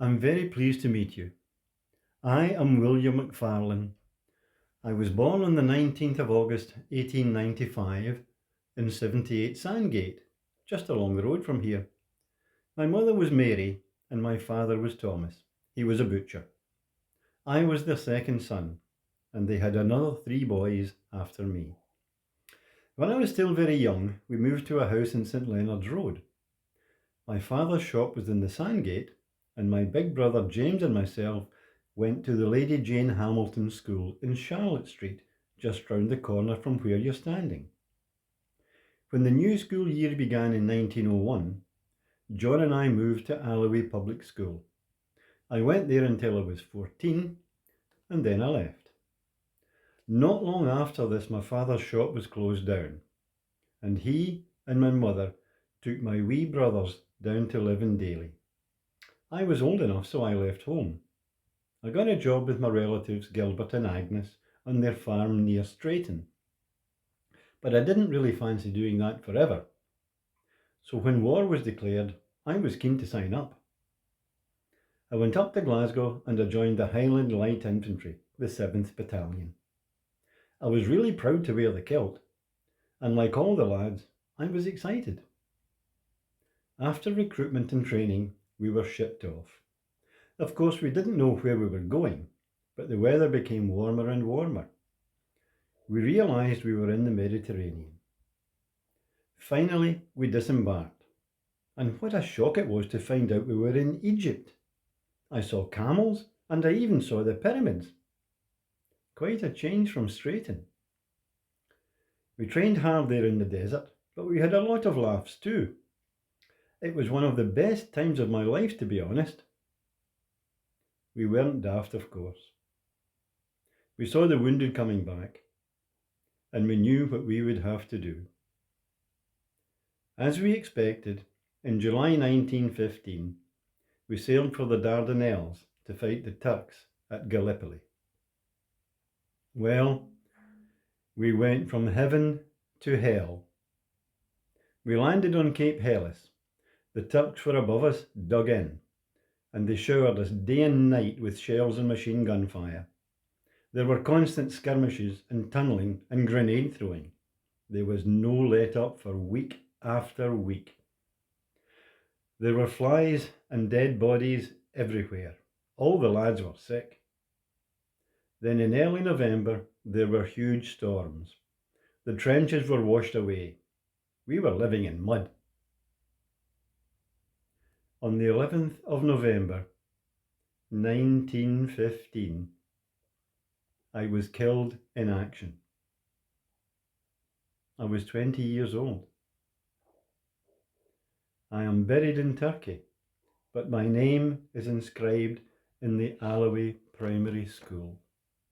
I'm very pleased to meet you. I am William McFarlane. I was born on the 19th of August 1895 in 78 Sandgate, just along the road from here. My mother was Mary and my father was Thomas. He was a butcher. I was their second son, and they had another 3 boys after me. When I was still very young, we moved to a house in St Leonard's Road. My father's shop was in the Sandgate, and my big brother James and myself went to the Lady Jane Hamilton School in Charlotte Street, just round the corner from where you're standing. When the new school year began in 1901, John and I moved to Alloway Public School. I went there until I was 14, and then I left. Not long after this, my father's shop was closed down, and he and my mother took my wee brothers down to live in Daly. I was old enough, so I left home. I got a job with my relatives Gilbert and Agnes on their farm near Strayton. But I didn't really fancy doing that forever. So when war was declared, I was keen to sign up. I went up to Glasgow and I joined the Highland Light Infantry, the 7th Battalion. I was really proud to wear the kilt, and like all the lads, I was excited. After recruitment and training, we were shipped off. Of course, we didn't know where we were going, but the weather became warmer and warmer. We realised we were in the Mediterranean. Finally, we disembarked, and what a shock it was to find out we were in Egypt. I saw camels, and I even saw the pyramids. Quite a change from Strayton. We trained hard there in the desert, but we had a lot of laughs too. It was one of the best times of my life, to be honest. We weren't daft, of course. We saw the wounded coming back, and we knew what we would have to do. As we expected, in July 1915, we sailed for the Dardanelles to fight the Turks at Gallipoli. Well, we went from heaven to hell. We landed on Cape Helles. The Turks were above us, dug in, and they showered us day and night with shells and machine gun fire. There were constant skirmishes and tunnelling and grenade throwing. There was no let up for week after week. There were flies and dead bodies everywhere. All the lads were sick. Then in early November, there were huge storms. The trenches were washed away. We were living in mud. On the 11th of November, 1915, I was killed in action. I was 20 years old. I am buried in Turkey, but my name is inscribed in the Alloway Primary School.